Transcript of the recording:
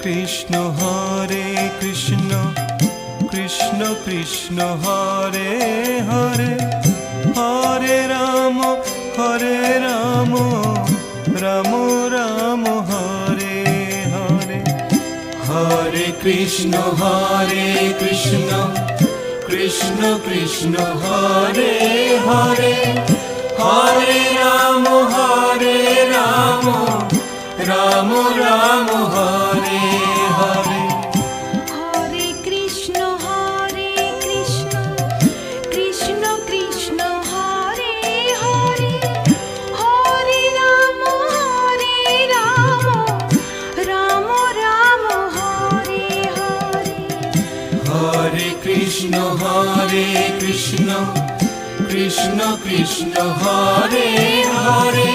Krishna Krishna Krishna Hare Hare, Hare Ram Ram Ram Hare Hare. Hare Krishna Krishna Krishna Hare Hare, Hare Ram Ram Ram Hare Hare. Hare Krishna Krishna Krishna Hare Hare, Hare Ram Ram Ram Hare Hare. Hare Krishna Krishna Krishna Krishna Hare Hare,